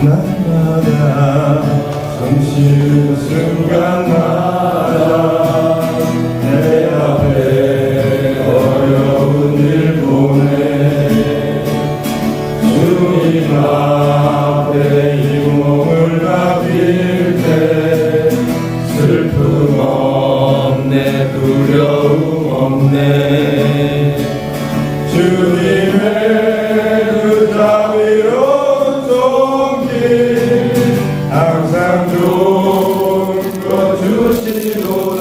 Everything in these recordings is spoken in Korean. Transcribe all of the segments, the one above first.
날마다 숨쉬는 순간마다 내 앞에 어려운 일 보내 주님 앞에 이 몸을 맡길 때 슬픔 없네 두려움 없네 주님의 그 자비로운 손길 항상 좋은 것 주시도다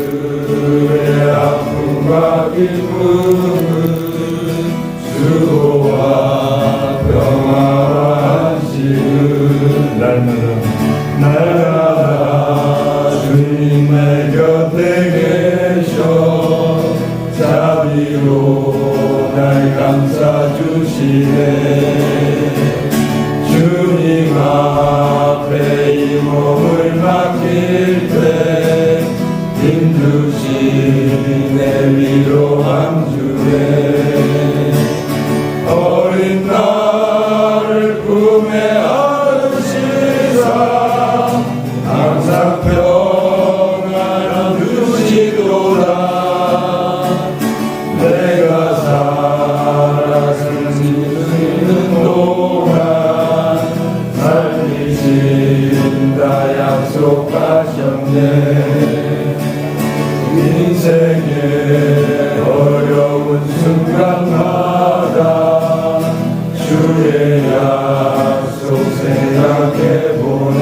사람들의 아픔과 기쁨은 수고와 평화와 안식은 날마다 주님의 곁에 계셔 자비로 날 감싸주시네 주님 앞에 이 몸을 맡길 때 힘주시네 위로함 주네 어린 나를 꿈에 안으시사 항상 평안을 주시도다 내가 살아 숨쉬는 동안 살리신다 약속하셨네 인생의 어려운 순간마다 주의 약속 생각해보네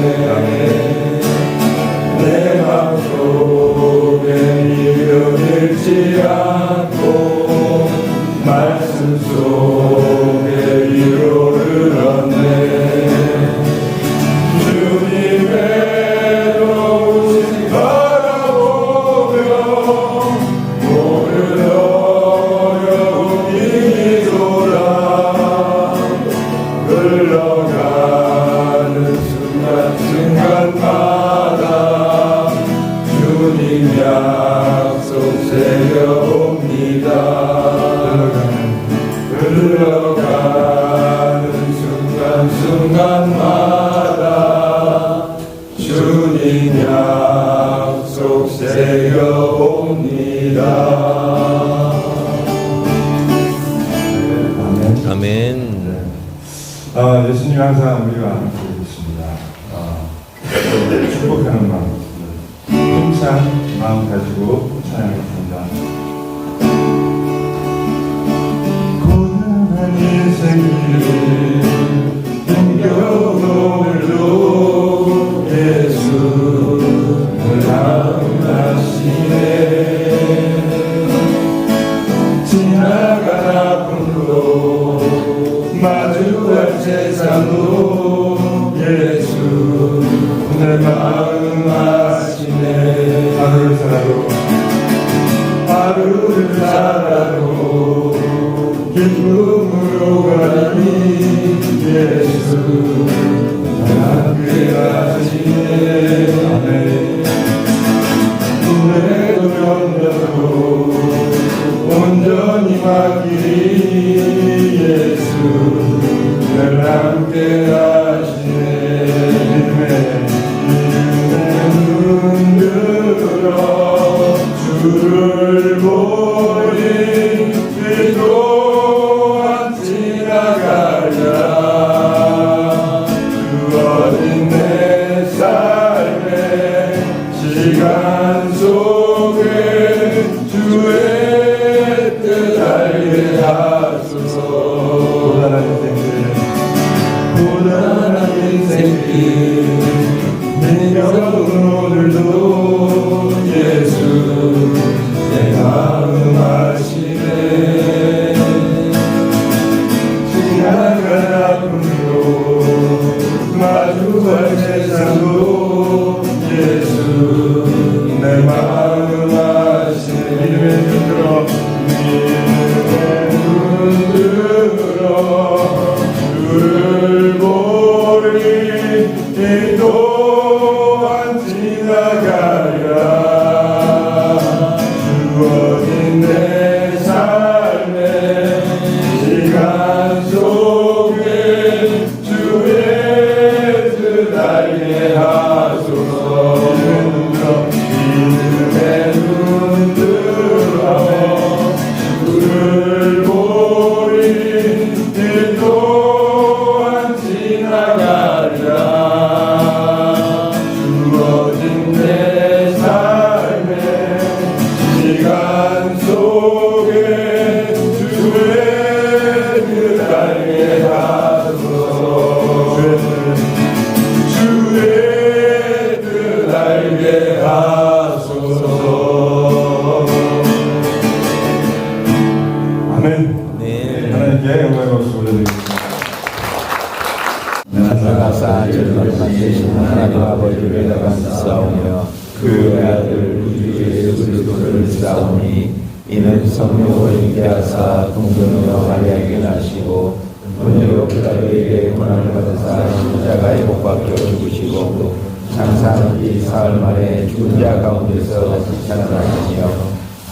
내 맘속에 이름 잃지 않고 말씀 속에 위로를 얻네 주님의 도우심 바라보며 모든 어려움 이기도다 흘러가는 순간순간마다 주님 약속 새겨옵니다 흘러가는 순간순간마다 주님 약속 새겨옵니다 아멘. 예수님 항상 우리와 함께 계십니다. 축복하는 마음, 힘찬 마음 가지고 찬양하겠습니다. 고단한 인생길 힘겨운 오늘도 예수를 함께하시네 지나간 아픔도 마주할 세상도 예수 내 마음 아시네 하루를 살아도 기쁨으로 가니 예수 함께 하시네 오늘도 견뎌도 온전히 맡기리 예수 늘 함께 하시네 눈 들어 주를 보니 이 또한 지나가랴 주어진 내 삶의 시간 속에 주의 뜻 알게 하소서 고단한 인생길 힘겨운 오늘도 예수 내 마음 아시네 지나간 아픔도 마주할 세상도 예수 내 마음 아시네 믿음의 눈 들어 주를 보리 이 또한 지나가랴 주어진 내 삶의 시간 속 하나님께 영광의 박수 올려드리겠습니다. 나사 저주를 만드신 하나님 아버지를 감사하며 그 아들 우리 예수 그리스도를 싸우니 이는 성령으로 인도하사 동정녀 마리아에게 나시고 본요 피라도에게 고난을 받으사 십자가에 못 박혀 죽으시고 장사하는 지 사흘 만에 죽은 자 가운데서 다시 살아나시며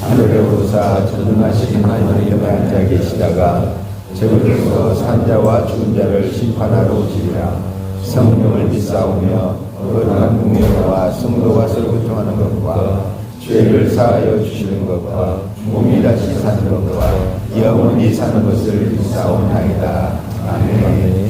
하늘에 오르사 전능하신 하나님 옆에 앉아 계시다가 저기서 산자와 죽은 자를 심판하러 오시리라. 성령을 믿사오며 거룩한 공예와 성도가 설교통하는 것과 죄를 사하여 주시는 것과 몸이 다시 사는 것과 영원히 사는 것을 믿사옵나이다. 아멘.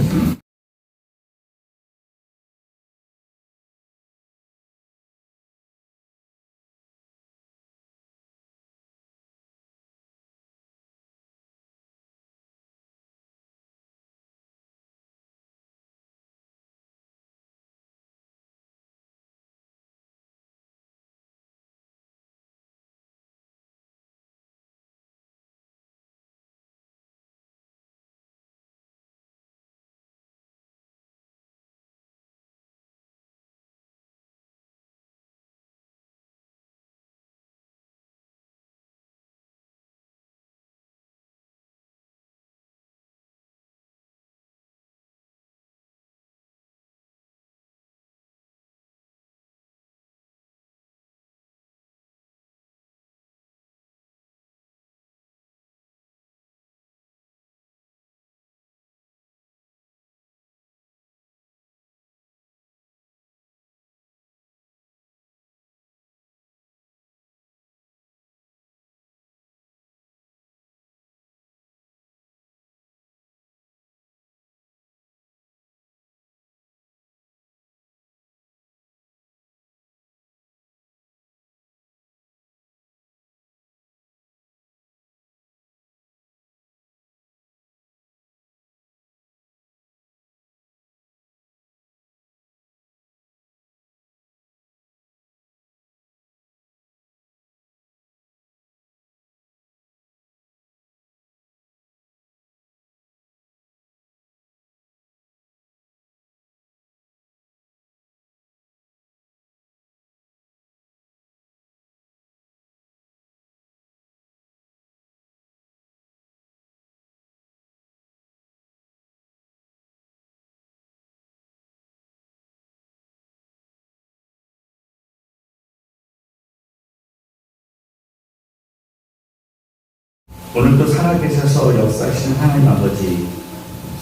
오늘도 살아계셔서 역사하시는 하나님 아버지,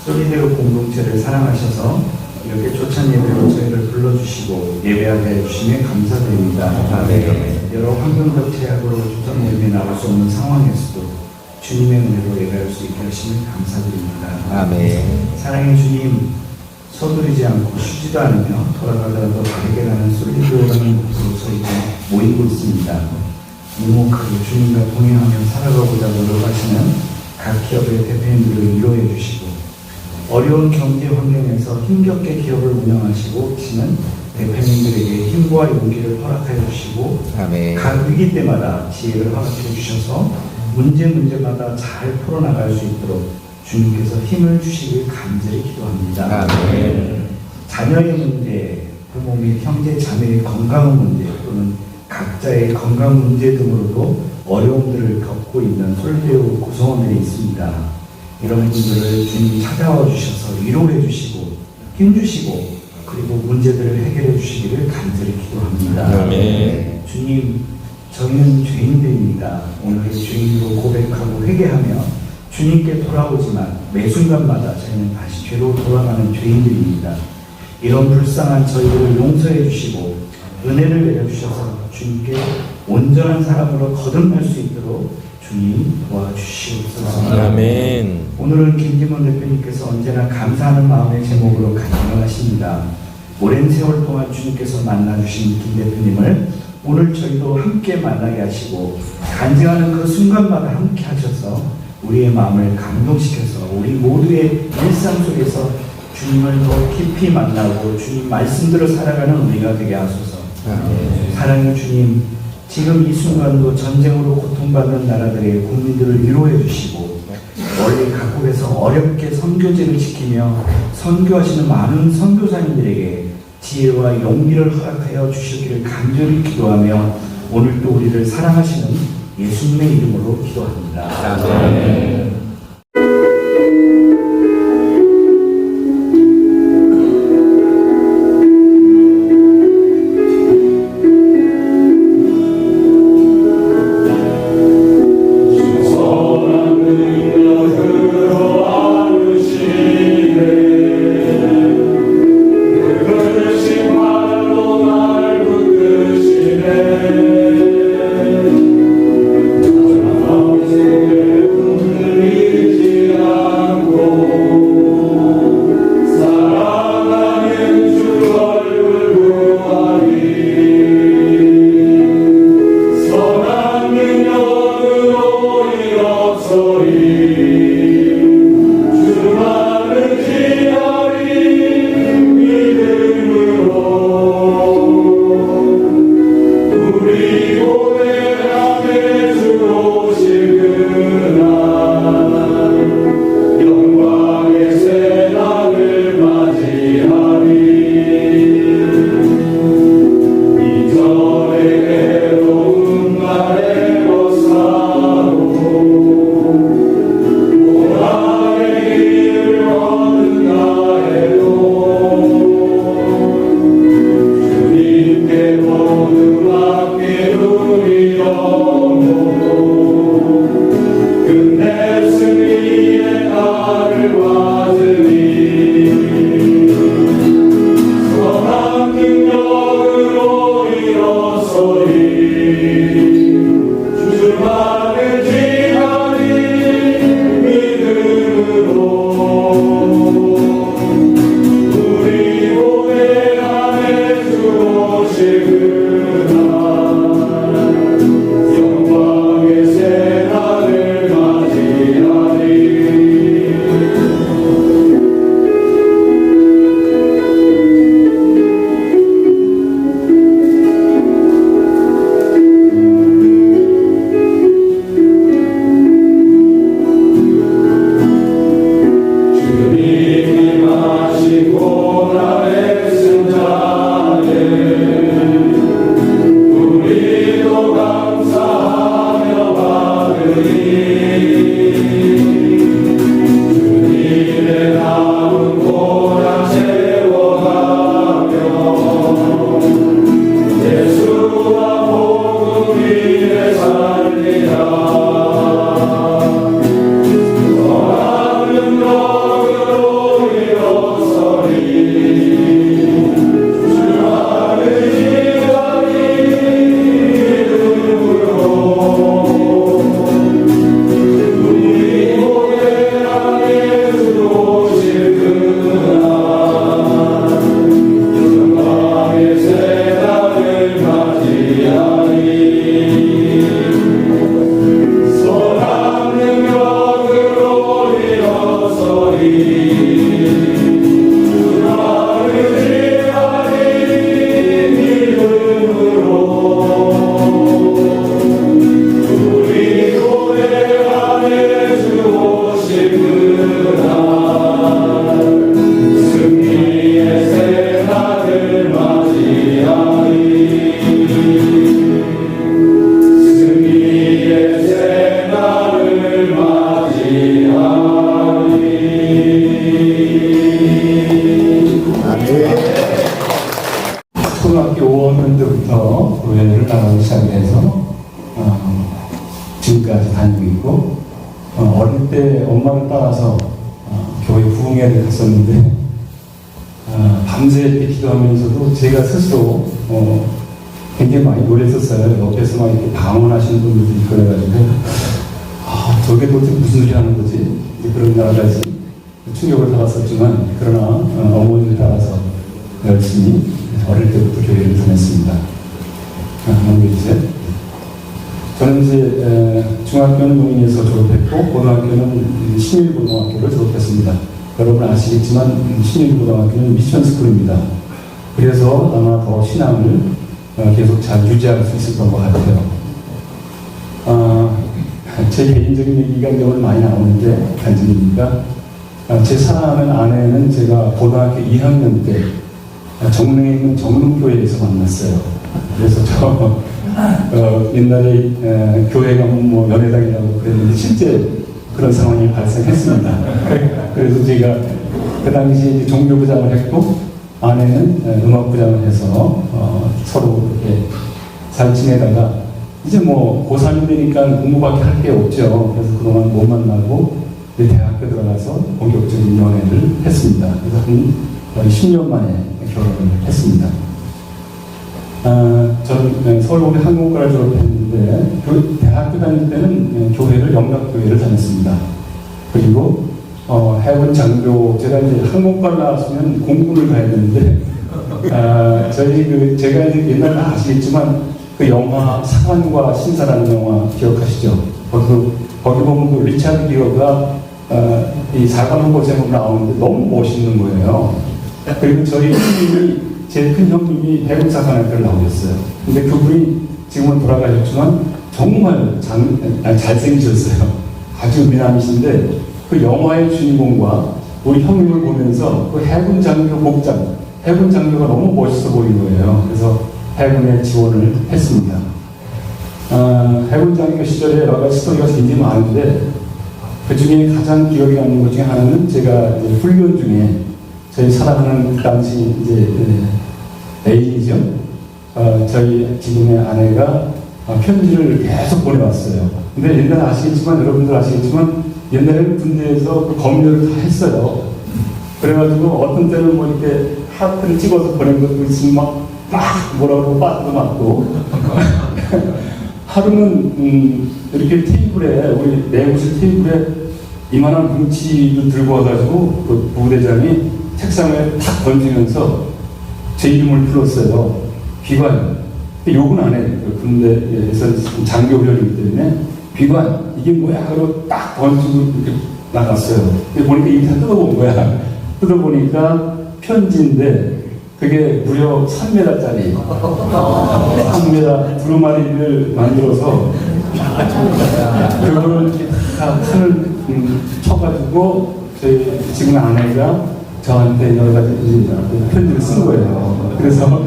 소리내어 공동체를 사랑하셔서 이렇게 초청 예배로 저희를 불러주시고 예배하게 해주시면 감사드립니다. 아멘. 여러 환경적 제약으로 초청 예배 나올 수 없는 상황에서도 주님의 은혜로 예배할 수 있게 하시면 감사드립니다. 아멘. 사랑의 주님, 서두르지 않고 쉬지도 않으며 돌아가더라도 바르게 가는 솔리드라는 곳으로 저희가 모이고 있습니다. 묵묵하게 주님과 동행하며 살아가고자 노력하시는 각 기업의 대표님들을 위로해 주시고 어려운 경제 환경에서 힘겹게 기업을 운영하시고 계시는 대표님들에게 힘과 용기를 허락해 주시고 아멘. 각 위기 때마다 지혜를 허락해 주셔서 문제마다 잘 풀어나갈 수 있도록 주님께서 힘을 주시길 간절히 기도합니다. 아멘. 자녀의 문제, 부모 및 형제 자매의 건강 문제 또는 각자의 건강 문제 등으로도 어려움들을 겪고 있는 솔배우 구성원들이 있습니다. 이런 분들을 주님 찾아와 주셔서 위로해 주시고 힘주시고 그리고 문제들을 해결해 주시기를 간절히 기도합니다. 아멘. 주님, 저희는 죄인들입니다. 오늘 죄인으로 고백하고 회개하며 주님께 돌아오지만 매 순간마다 저희는 다시 죄로 돌아가는 죄인들입니다. 이런 불쌍한 저희들을 용서해 주시고 은혜를 내려주셔서 주님께 온전한 사람으로 거듭날 수 있도록 주님 도와주시옵소서. 아멘. 오늘은 김기문 대표님께서 언제나 감사하는 마음의 제목으로 간증을 하십니다. 오랜 세월 동안 주님께서 만나주신 김 대표님을 오늘 저희도 함께 만나게 하시고 간증하는 그 순간마다 함께 하셔서 우리의 마음을 감동시켜서 우리 모두의 일상 속에서 주님을 더 깊이 만나고 주님 말씀대로 살아가는 우리가 되게 하소서. 사랑의 주님, 지금 이 순간도 전쟁으로 고통받는 나라들의 국민들을 위로해 주시고 멀리 각국에서 어렵게 선교제를 지키며 선교하시는 많은 선교사님들에게 지혜와 용기를 허락하여 주시기를 간절히 기도하며 오늘도 우리를 사랑하시는 예수님의 이름으로 기도합니다. 아멘. 초등학교 5학년 때부터 교회를 나가기 시작해서 지금까지 다니고 있고 어릴 때 엄마를 따라서 교회 부흥회를 갔었는데 밤새 이렇게 기도하면서도 제가 스스로 굉장히 많이 놀랬었어요. 옆에서 막 이렇게 방언하시는 분들도 있고 그래가지고 저게 도대체 무슨 소리 하는 거지? 그런 여러 가지 충격을 받았었지만 그러나 어머니를 따라서 열심히 어릴 때부터 교회를 다녔습니다. 넘겨주세요. 저는 이제 중학교는 용인에서 졸업했고 고등학교는 신일고등학교를 졸업했습니다. 여러분 아시겠지만 신일고등학교는 미션스쿨입니다. 그래서 아마 더 신앙을 계속 잘 유지할 수 있었던 것 같아요. 제 개인적인 얘기가 이제 오늘 많이 나오는데 간증이니까 제 사랑하는 아내는 제가 고등학교 2학년 때 정릉에 있는 정릉교회에서 만났어요. 그래서 저 옛날에 교회 가면 뭐 연회당이라고 그랬는데 실제 그런 상황이 발생했습니다. 그래서 제가 그 당시에 이제 종교부장을 했고 아내는 음악부장을 해서 서로 이렇게 잘 지내다가 이제 뭐 고3이 되니까 공부밖에 할 게 없죠. 그래서 그동안 못 만나고 이제 대학교 들어가서 본격적인 연애를 했습니다. 그래서 한 10년 만에 결혼을 했습니다. 저는 서울고대 한국과를 졸업했는데 대학교 다닐 때는 교회를 영락교회를 다녔습니다. 그리고 해군 장교 제가 이제 한국과를 나왔으면 공군을 가야 되는데 제가 이제 옛날에 아시겠지만 그 영화 상한과 신사라는 영화 기억하시죠? 거기 보면 그 리차드 기어가 이 사관원고 제목으로 나오는데 너무 멋있는 거예요. 그리고 저희 형님이 제 큰 형님이 해군사관학교를 나오셨어요. 근데 그분이 지금은 돌아가셨지만 정말 잘생기셨어요. 아주 미남이신데 그 영화의 주인공과 우리 형님을 보면서 그 해군 장교 복장, 해군 장교가 너무 멋있어 보인 거예요. 그래서 해군에 지원을 했습니다. 해군 장교 시절에 여러 가지 스토리가 굉장히 많은데 그 중에 가장 기억에 남는 것 중에 하나는 제가 이제 훈련 중에 저희 사랑하는 그 당시 이제 애인이죠. 저희 지금의 아내가 편지를 계속 보내왔어요. 근데 옛날에 아시겠지만 여러분들 아시겠지만 옛날에는 군대에서 그 검열을 다 했어요. 그래가지고 어떤 때는 뭐 이렇게 하트를 찍어서 보낸 것도 있으면 막 뭐라고 빠뜨도 맞고 하루는 이렇게 테이블에 우리 내무실 테이블에 이만한 뭉치를 들고 와가지고 그 부대장이 책상에 탁 던지면서 제 이름을 불렀어요. 비관. 욕은 안 해요. 군대에서 장교 훈련이기 때문에 비관 이게 뭐야 하고 딱 던지고 이렇게 나갔어요. 보니까 이게 다 뜯어본 거야. 뜯어보니까 편지인데 그게 무려 3m짜리 3m 두루마리를 만들어서 그거를 다 판을 쳐가지고 저희 지금 아내가 저한테 여러 가지 편지를 쓴 거예요. 그래서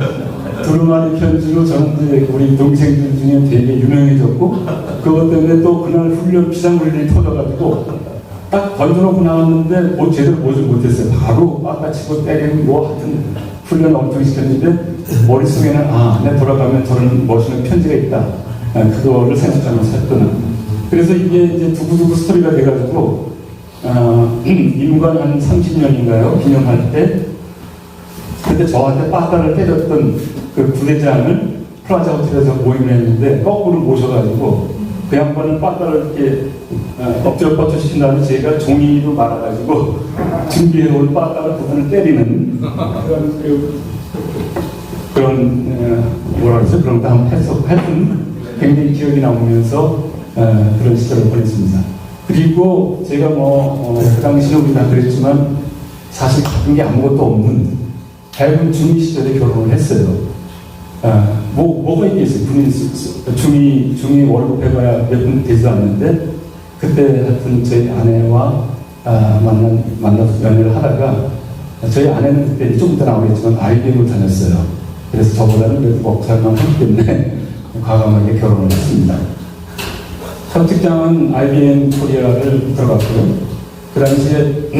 두루마리 편지로 저는 이제 우리 동생들 중에 되게 유명해졌고 그것 때문에 또 그날 훈련 비상훈련이 터져가지고 딱 던져놓고 나왔는데 뭐 제대로 보지 못했어요. 바로 빡빡치고 때리고 뭐 하여튼 훈련 엄청 시켰는데 머릿속에는 내 돌아가면 저런 멋있는 편지가 있다. 그거를 생각하면서 했던. 그래서 이게 이제 두고두고 스토리가 돼가지고 임관 한 30년인가요? 기념할 때 그때 저한테 빠따를 때렸던 그 부대장을 플라자 호텔에서 모임을 했는데 거꾸로 모셔가지고 그 양반은 빠따를 이렇게 엎드려 시킨 다음에 제가 종이로 말아가지고 준비해온 빠따를 그분을 때리는 그런 뭐라 그러죠? 그런 거 한번 했던 굉장히 기억이 남으면서 그런 시절을 보냈습니다. 그리고 제가 그 당시는 우리 다 그랬지만 사실 가진 게 아무것도 없는 해군 중위 시절에 결혼을 했어요. 뭐가 있겠어요? 군인 중위 월급 해봐야 몇 분 되지 않는데 그때 하여튼 저희 아내와 만나서 연애를 하다가 저희 아내는 그때 좀 이따 나오겠지만 IBM을 다녔어요. 그래서 저보다는 그래도 먹살만 하기 때문에 과감하게 결혼을 했습니다. 첫 직장은 IBM 코리아를 들어갔고요. 그 당시에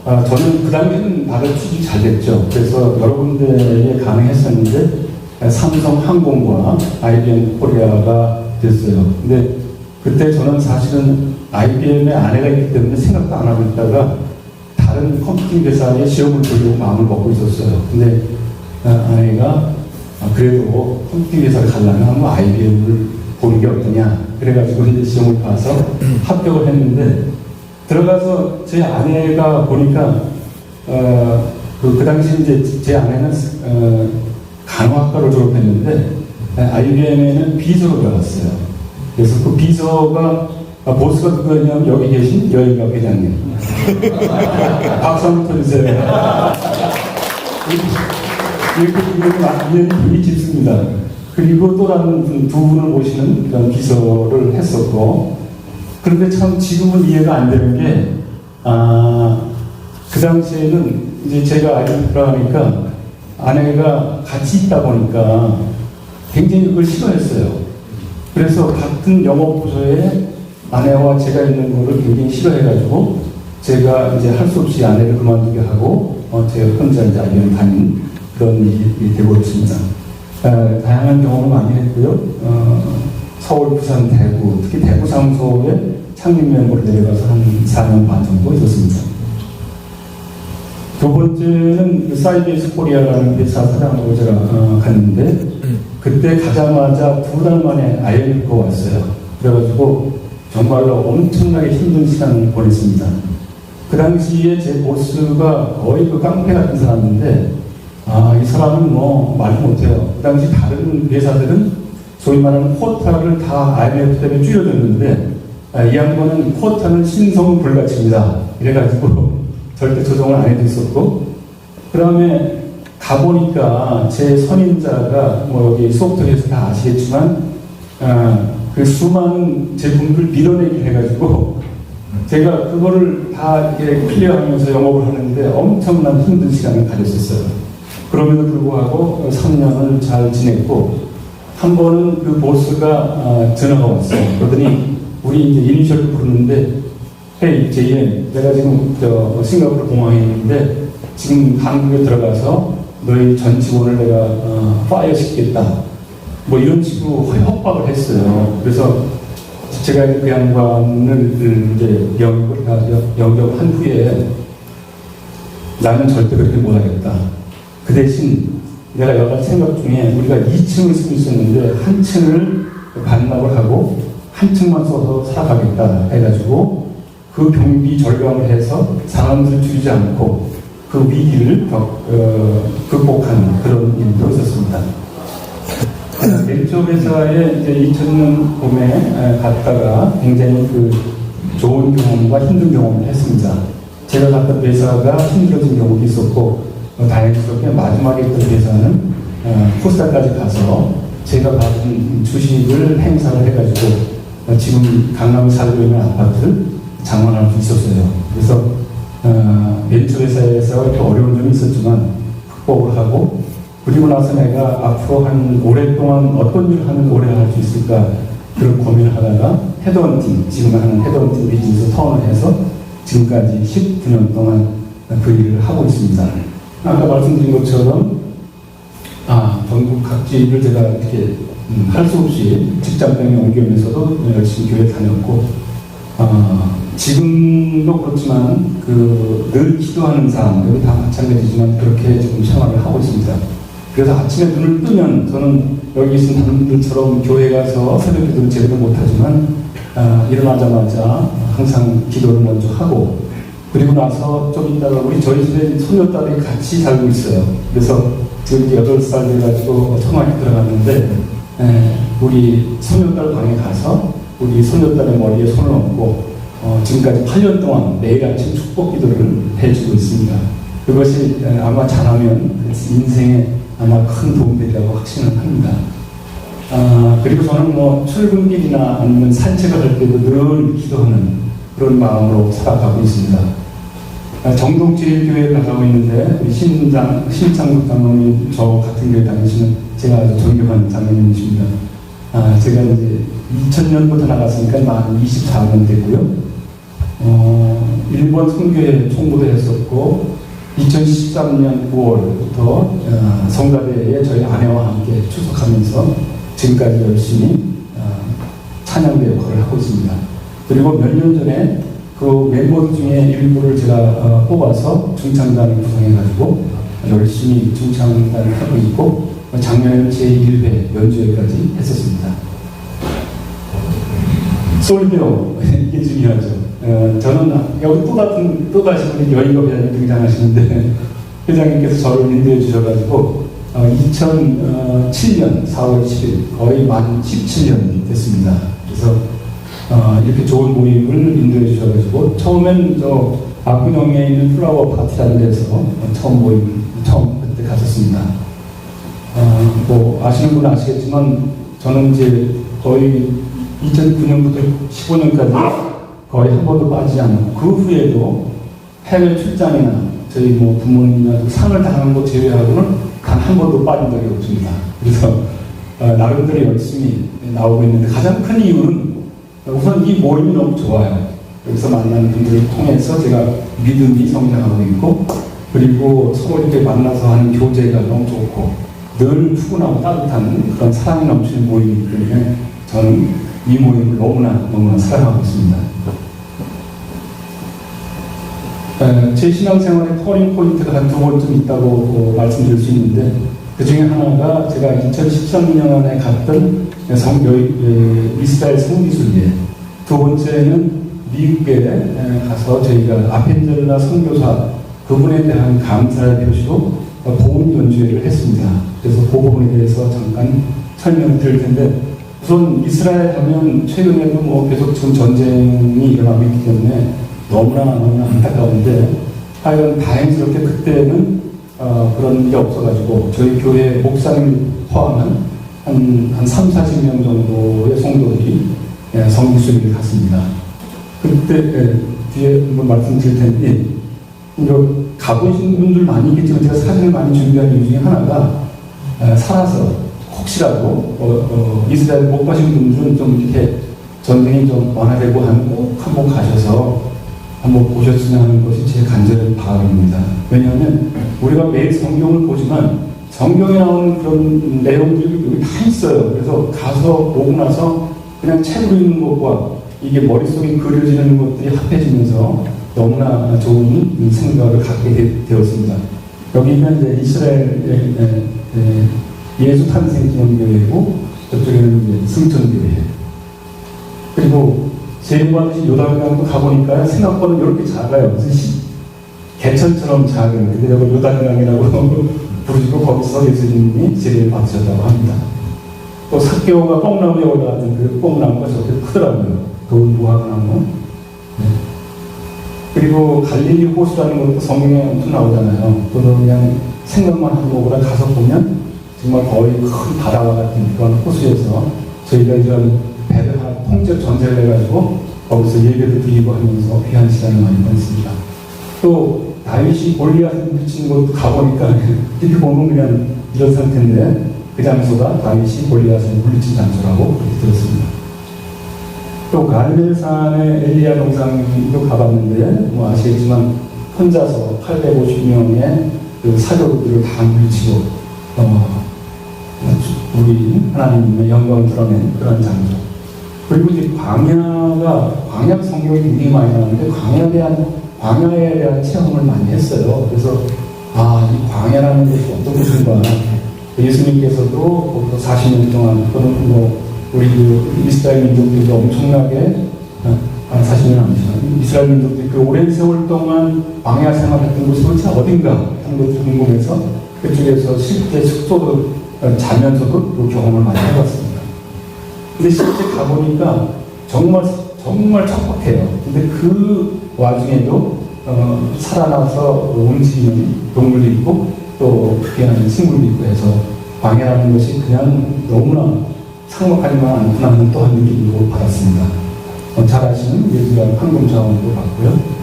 저는 그 당시에는 다들 취직이 잘 됐죠. 그래서 여러 군데에 가능했었는데 삼성항공과 IBM 코리아가 됐어요. 근데 그때 저는 사실은 IBM에 아내가 있기 때문에 생각도 안 하고 있다가 다른 컴퓨팅 회사에 시험을 보려고 마음을 먹고 있었어요. 근데 아내가 그래도 컴퓨팅 회사를 가려면 한번 IBM을 보는 게 어떠냐. 그래가지고 이제 시험을 봐서 합격을 했는데 들어가서 제 아내가 보니까 그 당시 이제 제 아내는 간호학과를 졸업했는데 IBM에는 비서로 들어갔어요. 그래서 그 비서가 보스가 누구였냐면 여기 계신 여인가 회장님. 박수 한번 쳐주세요. 이렇게 분이 깊습니다. 그리고 또 다른 두 분을 모시는 그런 비서를 했었고 그런데 참 지금은 이해가 안 되는 게, 그 당시에는 이제 제가 아이를 돌아가니까 아내가 같이 있다 보니까 굉장히 그걸 싫어했어요. 그래서 같은 영업부서에 아내와 제가 있는 거를 굉장히 싫어해가지고 제가 이제 할 수 없이 아내를 그만두게 하고 제가 혼자 이제 아이를 다닌 그런 일이 되고 있습니다. 다양한 경험을 많이 했고요. 서울, 부산, 대구, 특히 대구 사무소에 창립연구로 내려가서 한 4년 반 정도 있었습니다. 두 번째는 그 사이베이스 코리아라는 회사 사장으로 제가 갔는데 그때 가자마자 2달 만에 IMF가 왔어요. 그래가지고 정말로 엄청나게 힘든 시간을 보냈습니다. 그 당시에 제 보스가 거의 그 깡패 같은 사람인데 이 사람은 뭐 말도 못해요. 그 당시 다른 회사들은 소위 말하는 쿼타를 다 IMF 때문에 줄여줬는데 이 양반은 쿼타는 신성은 불가치입니다. 이래가지고 절대 조정을 안 해도 있었고, 그 다음에 가보니까 제 선임자가 뭐 여기 소프트웨어에서 다 아시겠지만 그 수많은 제품들 밀어내기 해가지고 제가 그거를 다 이렇게 클리어하면서 영업을 하는데 엄청난 힘든 시간을 가졌었어요. 그럼에도 불구하고 3년을 잘 지냈고, 한 번은 그 보스가 전화가 왔어요. 그러더니 우리 이제 이니셜을 부르는데, 헤이 제이엔, 내가 지금 싱가포르 공항에 있는데 지금 한국에 들어가서 너희 전 직원을 내가 파이어 시키겠다. 뭐 이런 식으로 협박을 했어요. 그래서 제가 그 양반을 이제 영접한 후에 나는 절대 그렇게 못하겠다. 그 대신 내가 여러 가지 생각 중에 우리가 2층을 쓰고 있었는데 한 층을 반납을 하고 한 층만 써서 살아가겠다 해가지고 그 경비 절감을 해서 사람들을 줄이지 않고 그 위기를 극복하는 그런 일도 있었습니다. 벤처 회사에 이제 2000년 봄에 갔다가 굉장히 그 좋은 경험과 힘든 경험을 했습니다. 제가 갔던 회사가 힘들어진 경우도 있었고, 다행스럽게 마지막에 있던 회사는 코스닥까지 가서 제가 받은 주식을 행사를 해가지고 지금 강남에 살고 있는 아파트를 장만할 수 있었어요. 그래서 벤처 회사에서 이렇게 어려운 점이 있었지만 극복을 하고, 그리고 나서 내가 앞으로 한 오랫동안 어떤 일을 하면 오래 할 수 있을까 그런 고민을 하다가 헤드헌팅, 지금 하는 헤드헌팅 비즈니스 턴을 해서 지금까지 19년 동안 그 일을 하고 있습니다. 아까 말씀드린 것처럼 전국 각지를 제가 이렇게 할 수 없이 직장 때문에 옮기면서도 열심히 교회 다녔고, 지금도 그렇지만 늘 기도하는 삶, 여기 다 마찬가지지만 그렇게 지금 생활을 하고 있습니다. 그래서 아침에 눈을 뜨면 저는 여기 있는 사람들처럼 교회 가서 새벽 기도를 제대로 못하지만 일어나자마자 항상 기도를 먼저 하고, 그리고 나서 좀 이따가 저희 집에 소녀딸이 같이 살고 있어요. 그래서 지금 8살 돼가지고 청와대 들어갔는데 우리 소녀딸 방에 가서 우리 소녀딸의 머리에 손을 얹고 지금까지 8년 동안 매일 아침 축복 기도를 해주고 있습니다. 그것이 아마 잘하면 인생에 아마 큰 도움이 되리라고 확신을 합니다. 그리고 저는 뭐 출근길이나 아니면 산책을 할 때도 늘 기도하는 그런 마음으로 살아가고 있습니다. 정동제일교회에 가고 있는데 우리 신창국 장로님 저 같은 교회 다니시는 제가 아주 존경하는 장로님이십니다. 제가 이제 2000년부터 나갔으니까 만 24년 됐고요. 일본 선교회 총무도 했었고 2013년 9월부터 성가대에 저희 아내와 함께 출석하면서 지금까지 열심히 찬양대 역할을 하고 있습니다. 그리고 몇 년 전에 그 멤버 중에 일부를 제가 뽑아서 중창단을 구성해가지고 열심히 중창단을 하고 있고, 작년에는 제1회 연주회까지 했었습니다. 솔베오, 이게 중요하죠. 저는 여기 또다시 우리 여인과 회장님 등장하시는데, 회장님께서 저를 인도해 주셔가지고 2007년 4월 10일 거의 만 17년이 됐습니다. 그래서 이렇게 좋은 모임을 인도해 주셔가지고 처음엔 압구정에 있는 플라워 파티라는 데서 처음 그때 갔었습니다. 뭐 아시는 분은 아시겠지만 저는 이제 거의 2009년부터 15년까지 거의 한 번도 빠지지 않고 그 후에도 해외 출장이나 저희 뭐 부모님이나 상을 당하는 거 제외하고는 단 한 번도 빠진 적이 없습니다. 그래서 나름대로 열심히 나오고 있는데 가장 큰 이유는 우선 이 모임이 너무 좋아요. 여기서 만나는 분들을 통해서 제가 믿음이 성장하고 있고 그리고 서로 이렇게 만나서 하는 교제가 너무 좋고 늘 푸근하고 따뜻한 그런 사랑이 넘치는 모임이기 때문에 저는 이 모임을 너무나 사랑하고 있습니다. 제 신앙생활의 터닝 포인트가 한 2번쯤 있다고 말씀드릴 수 있는데 그 중에 하나가 제가 2013년에 갔던 이스라엘 성지순례, 두 번째는 미국에 가서 저희가 아펜젤라 선교사 그분에 대한 감사의 표시로 복음 전주회를 했습니다. 그래서 그 부분에 대해서 잠깐 설명을 드릴 텐데 우선 이스라엘 하면 최근에도 뭐 계속 지금 전쟁이 일어나고 있기 때문에 너무나 안타까운데 하여간 다행스럽게 그때는 그런 일이 없어가지고 저희 교회 목사님 포함한 한 30-40명 정도의 성도들이 성지순례를 갔습니다. 그때 뒤에 한번 말씀드릴 텐데 가보신 분들 많이 있겠지만 제가 사진을 많이 준비한 이유 중에 하나가 살아서 혹시라도 이스라엘 못 가신 분들은 좀 이렇게 전쟁이 좀 완화되고 하면 꼭 한번 가셔서 한번 보셨으면 하는 것이 제 간절한 바람입니다. 왜냐하면 우리가 매일 성경을 보지만 성경에 나오는 그런 내용들이 여기 다 있어요. 그래서 가서 보고 나서 그냥 책으로 읽는 것과 이게 머릿속에 그려지는 것들이 합해지면서 너무나 좋은 생각을 갖게 되었습니다. 여기는 이제 이스라엘 예수 탄생 기념교회고 저쪽에는 이제 승천교회. 그리고 제일받으신 요단강도 가보니까 생각보다 이렇게 작아요. 무슨 개천처럼 작은. 근데 여기 요단강이라고 부르시고 거기서 예수님이 제일 받으셨다고 합니다. 또 삭개오가 뽕나무에 올라갔던 그 뽕나무가 저렇게 크더라고요. 좋은 무화과나무. 네. 그리고 갈릴리 호수라는 것도 성경에 엄청 나오잖아요. 또는 그냥 생각만 하고 오라 가서 보면 정말 거의 큰 바다와 같은 그런 호수에서 저희가 이런 배를 하나 통째 전세를 해가지고 거기서 예배도 드리고 하면서 귀한 시간을 많이 보냈습니다. 또 다윗이 골리앗을 물리친 것도 가보니까 이렇게 보면 그냥 이런 상태인데 그 장소가 다윗이 골리앗을 물리친 장소라고 그렇게 들었습니다. 또 갈멜산의 엘리야 동상도 가봤는데 뭐 아시겠지만 혼자서 850명의 그 사도들을 다 물리치고 우리 하나님의 영광을 드러낸 그런 장소. 그리고 이제 광야 성경이 굉장히 많이 나오는데 광야에 대한 체험을 많이 했어요. 그래서 이 광야라는 것이 어떤 것인가. 예수님께서도 40년 동안 또는 뭐 우리 이스라엘 민족들도 엄청나게 40년 아니지만 이스라엘 민족들이 그 오랜 세월 동안 광야 생활했던 곳이 도대체 어딘가 하는 것이 궁금해서 그쪽에서 실제 숙소도 자면서도 그 경험을 많이 해봤습니다. 근데 실제 가보니까 정말 척박해요. 근데 그 와중에도 살아나서 움직이는 동물도 있고 또 특이한 식물도 있고 해서 광야라는 것이 그냥 너무나 삭막하지만 않구나 하는 또한 느낌도 받았습니다. 잘 아시는 예수가 황금자원도 봤고요.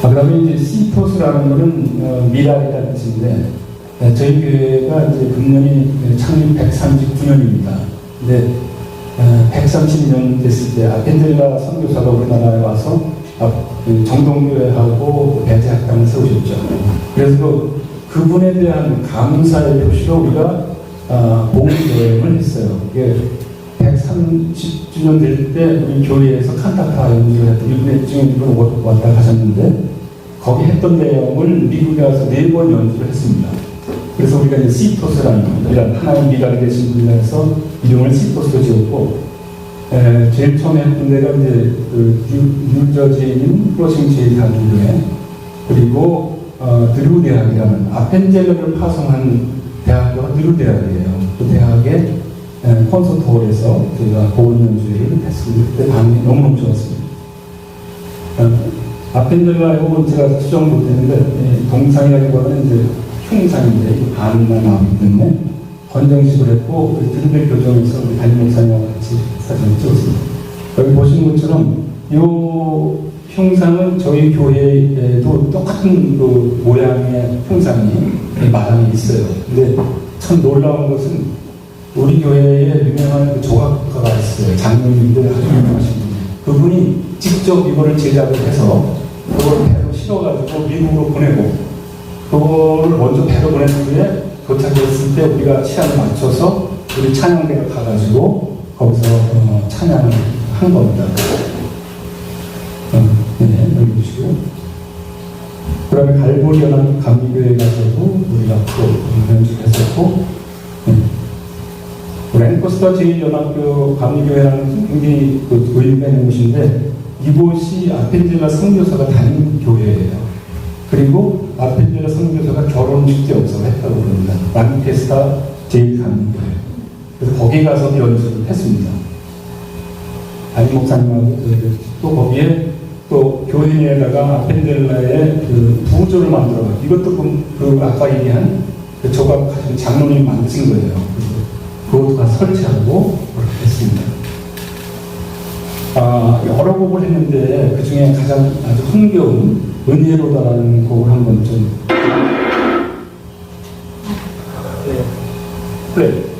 그다음에 이제 시토스라는 것은 미랄이라는 뜻인데 저희 교회가 이제 금년이 창립 139년입니다. 근데 130년 됐을 때 아펜젤라 선교사가 우리나라에 와서 정동교회하고 배제학당을 세우셨죠. 그래서 그분에 대한 감사의 표시로 우리가 복음여행을 했어요. 이게 130주년 될 때 우리 교회에서 칸타타 연주를 했던 일본에 지금 왔다 가셨는데 거기 했던 내용을 미국에 와서 4번 연주를 했습니다. 그래서 우리가 이제 시토스라는 이런 하나님 미랄이 되신 분이라서 이름을 시토스로 지었고 제일 처음에 했던 데가 이제 그 뉴저지에 있는 프로싱 제일 대학교에 그리고 드루 대학이라는 아펜젤러를 파송한 대학교가 드루 대학이에요. 그 대학의 콘서트홀에서 저희가 고은 연주회를 했습니다. 그때 반응이 너무너무 좋았습니다. 아펜젤라의 호흡은 제가 수정 못했는데 동상이라기보다는 이제 흉상인데 반응만 나오기 때문에 건정식을 했고 드림백 교정에서 우리 담임 목사님과 같이 사진을 찍었습니다. 여기 보시는 것처럼 이 형상은 저희 교회에도 똑같은 그 모양의 형상이 마당에 있어요. 근데 참 놀라운 것은 우리 교회에 유명한 그 조각가가 있어요. 장로님들 아주 유명하신 분. 그분이 직접 이거를 제작을 해서 그걸 배로 실어가지고 미국으로 보내고 그거를 먼저 배로 보낸 후에 도착했을 때 우리가 시간을 맞춰서 우리 찬양대가 가가지고 거기서 찬양을 한 겁니다. 네, 여기 보시고. 그 다음에 갈보리 연합 감리교회 가서도 우리가 또 연주했었고, 랭커스터 제1연합교 감리교회라는 굉장히 그 의미가 곳인데, 이곳이 아펜젤라 선교사가 다닌 교회예요. 그리고 아펜젤라 선교사가 결혼식 때 역사를 했다고 그럽니다. 랑케스타 제1감리교회. 그래서 거기 가서도 연주를 했습니다. 담임 목사님하고 또 거기에 또 교회에다가 아펜젤라의 그 부조를 만들어 이것도 그 아까 얘기한 그 조각 가지고 장로님이 만드신 거예요. 그것도 다 설치하고 그렇게 했습니다. 여러 곡을 했는데 그 중에 가장 아주 흥겨운 은혜로다라는 곡을 한번 좀 플레이.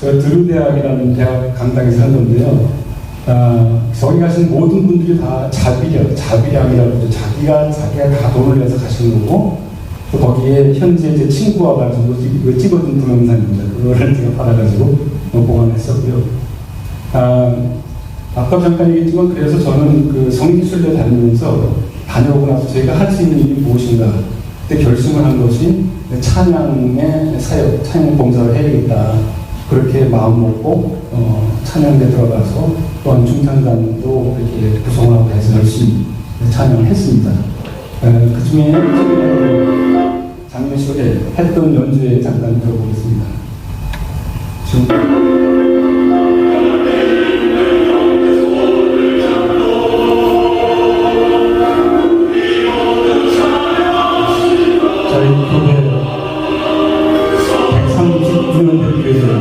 제가 드루대학이라는 대학 강당에서 한 건데요. 저기 가신 모든 분들이 다 자비량이라고 그러죠. 자기가 다 돈을 내서 가시는 거고, 또 거기에 현재 제 친구와 가지고 이거 찍어준 동영상입니다. 그거를 제가 받아가지고 보관했었고요. 아까 잠깐 얘기했지만, 그래서 저는 그 성기순례 다녀오고 나서 저희가 할 수 있는 일이 무엇인가 그때 결심을 한 것이 찬양의 사역, 찬양 봉사를 해야겠다. 그렇게 마음 먹고 찬양대 들어가서 또한 중창단도 이렇게 구성을 하고 해서 열심히 찬양을 했습니다. 그 중에 장례식에 했던 연주에 잠깐 들어보겠습니다. 지금 교회 139년 된 교회입니다.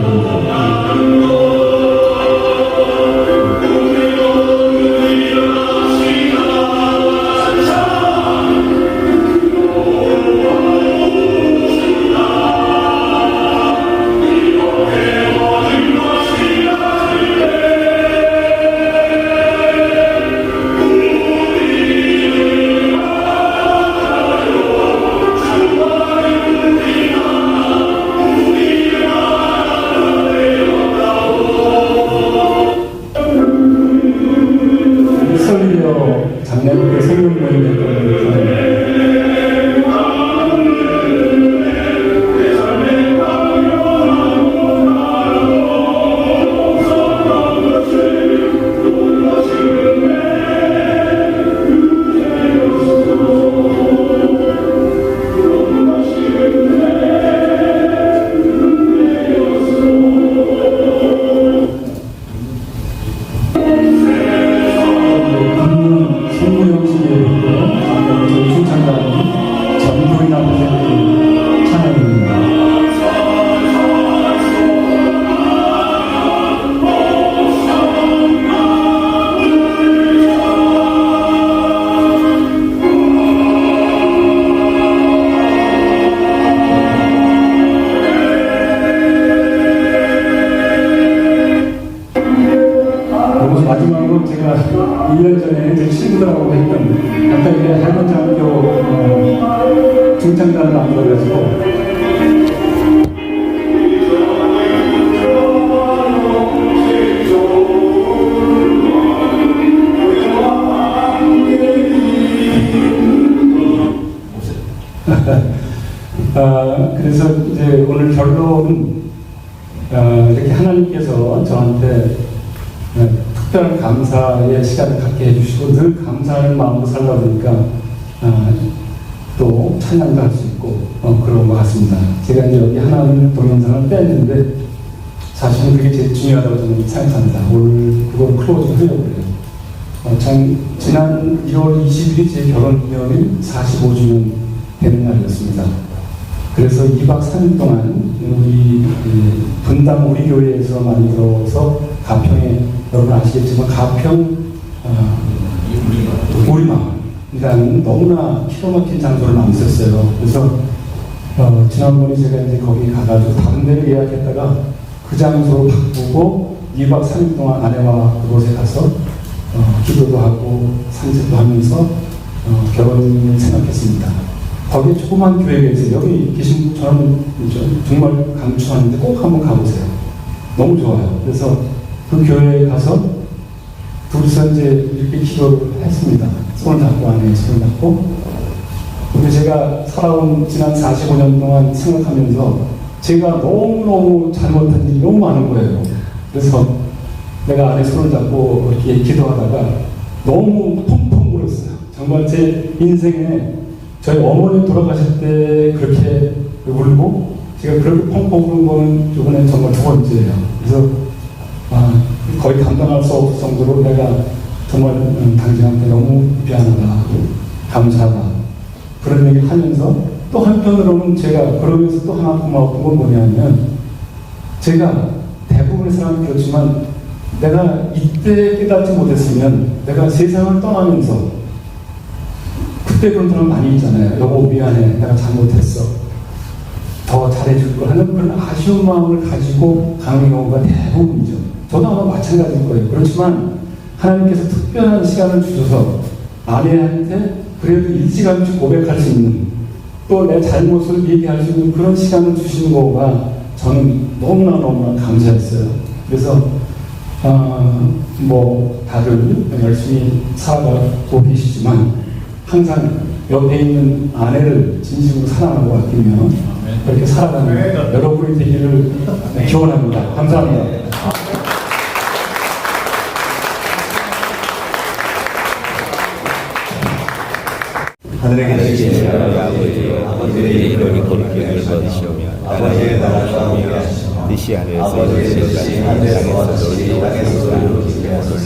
설리어 장례국의 생명모임이었던 마지막으로 제가 1년 전에 제 친구들하고 했던 아까 이게 할머니학교 중창단을 만들어가지고 그래서 이제 오늘 결론은 이렇게 하나님께서 저한테 특별한 감사의 시간을 갖게 해주시고 늘 감사하는 마음으로 살다 보니까 또 찬양도 할 수 있고 그런 것 같습니다. 제가 이제 여기 하나님 동영상을 뺐는데 사실은 그게 제일 중요하다고 저는 생각합니다. 오늘 그걸 클로즈 하려고 그래요. 지난 1월 20일이 제 결혼기념일 45주년 되는 날이었습니다. 그래서 2박 3일 동안 우리 분당 우리 교회에서 만들어서 가평에 여러분 아시겠지만 가평 우리마을이라는 너무나 기가 막힌 장소를 만들었어요. 그래서 지난번에 제가 이제 거기 가가지고 다른 데를 예약했다가 그 장소로 바꾸고 2박 3일 동안 아내와 그곳에 가서 기도도 하고 산책도 하면서 결혼을 생각했습니다. 거기에 조그만 교회가 있어요. 여기 계신 저는 정말 강추하는데 꼭 한번 가보세요. 너무 좋아요. 그래서 그 교회에 가서 둘이서 이제 이렇게 기도를 했습니다. 손을 잡고 아내의 손을 잡고. 근데 제가 살아온 지난 45년 동안 생각하면서 제가 너무너무 잘못한 일이 너무 많은 거예요. 그래서 내가 아내 손을 잡고 이렇게 기도하다가 너무 펑펑 울었어요. 정말 제 인생에 저희 어머니 돌아가실 때 그렇게 울고 제가 그렇게 펑펑 우는 거는 이번에 정말 두 번째예요. 그래서 거의 감당할 수 없을 정도로 내가 정말 당신한테 너무 미안하다, 감사하다 그런 얘기를 하면서 또 한편으로는 제가 그러면서 또 하나 고마웠던 건 뭐냐면 제가 대부분의 사람이 그렇지만 내가 이때 깨닫지 못했으면 내가 세상을 떠나면서 그때 그런 사람 많이 있잖아요. 여보 미안해, 내가 잘못했어, 더 잘해줄 걸 하는 그런 아쉬운 마음을 가지고 가는 경우가 대부분이죠. 저도 아마 마찬가지일 거예요. 그렇지만 하나님께서 특별한 시간을 주셔서 아내한테 그래도 일찌감치 고백할 수 있는 또 내 잘못을 얘기할 수 있는 그런 시간을 주시는 거가 저는 너무나 감사했어요. 그래서 뭐 다들 열심히 살아가고 계시지만 항상 옆에 있는 아내를 진심으로 사랑하고 아끼며 그렇게 살아가는 여러분이 되기를 기원합니다. 감사합니다. 하늘에 계신 하나님 아버지여, 이들의 이름이 거룩히 여겨지시오며 나라의 나라가 오게 하시며 뜻이 하늘에서 이루어지듯이 땅에서도 이루어지게 하소서.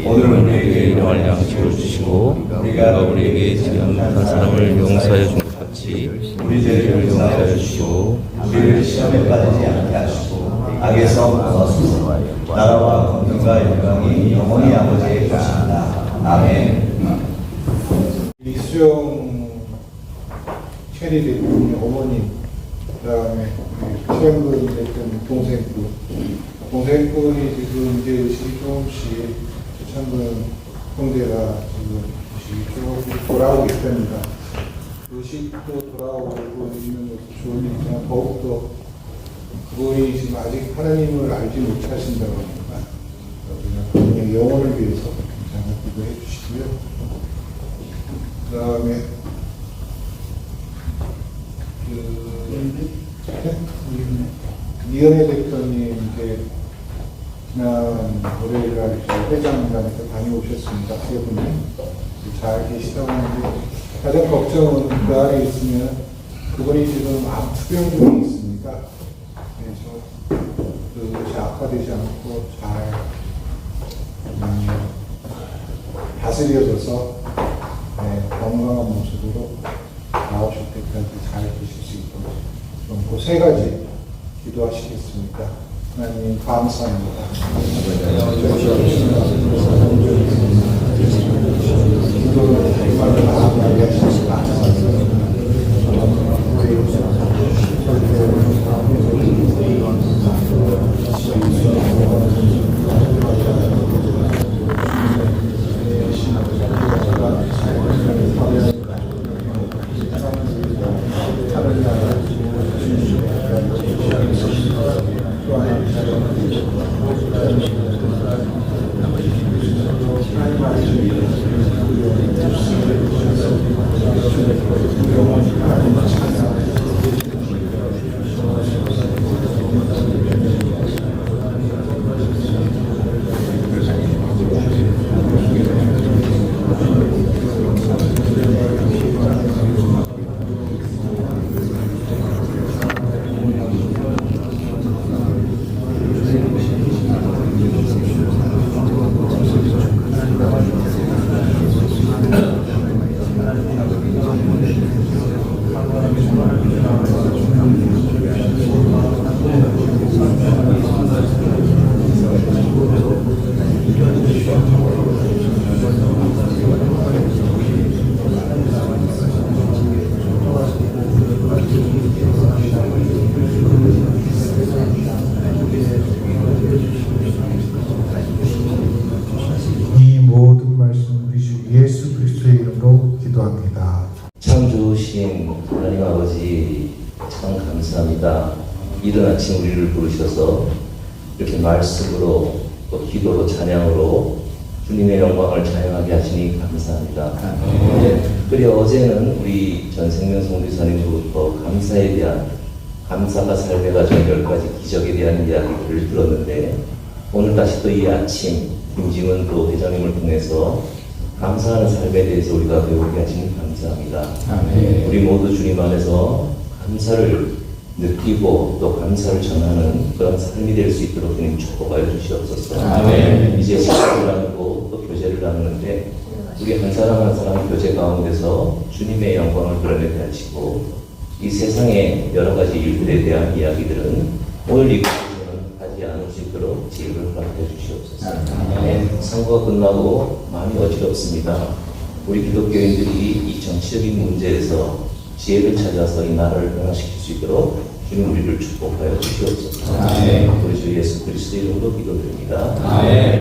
오늘 우리에게 일용할 양식을 주시고 우리가 우리에게 지은 사람을 용서해 주옵소서. 같이 우리 죄를 용서하여 주시고 우리를 시험에 빠지지 않게 하시고 악에서 구하소서. 나라와 권능과 영광이 영원히 아버지의 것입니다. 아멘. 이수영 체리 대표님 어머니, 그다음에 최영근 대표님 동생분이 지금 이제 의식이 조금씩 최창근 형제가 지금 의식이 조금 돌아오고 있답니다. 의식도 돌아오고 있는 것도 좋은 일이지만 더욱더 그분이 지금 아직 하나님을 알지 못하신다고 합니다. 그분의 영혼을 위해서 굉장히 기도해 주시고요. 그 다음에 이은혜 대표님 이제 지난 월요일날 회장님한테 다녀오셨습니다. 세 분이 잘 계시다고 하는데 가장 걱정은 그 안에 있으면 그분이 지금 암 투병 중에 있으니까 그래서 그것이 악화되지 않고 잘 다스려져서 건강한 모습으로 나오실 때까지 잘 계실 수 있도록 좀 그 세 가지 기도하시겠습니까? 하나님 감사합니다. 기도를 정말 나아가게 하셔서 감사합니다. 이 모든 말씀 우리 주 예수 그리스도의 이름으로 기도합니다. 참 좋으신 하나님 아버지 참 감사합니다. 이른 아침 우리를 부르셔서 이렇게 말씀으로 또 기도로 찬양으로 주님의 영광을 찬양하게 하시니 감사합니다. 특별히 어제는 우리 전생명 성교사님으로부터 감사에 대한 감사가 삶에 가진 10가지 기적에 대한 이야기들을 들었는데 오늘 다시 또 이 아침 김지문 또 회장님을 통해서 감사하는 삶에 대해서 우리가 배우게 하시니 감사합니다. 우리 모두 주님 안에서 감사를 느끼고 또 감사를 전하는 그런 삶이 될 수 있도록 주님 축복하여 주시옵소서. 이제 식사를 나누고 또 교제를 나누는데 우리 한 사람 한 사람 교제 가운데서 주님의 영광을 드러내게 하시고 이 세상의 여러 가지 일들에 대한 이야기들은 오늘 이 하지 않을 수 있도록 지혜를 허락해 주시옵소서. 선거가 끝나고 마음이 어지럽습니다. 우리 기독교인들이 이 정치적인 문제에서 지혜를 찾아서 이 나라를 변화시킬 수 있도록 주님 우리를 축복하여 주시옵소서. 우리 주 예수 그리스도의 이름으로 기도드립니다.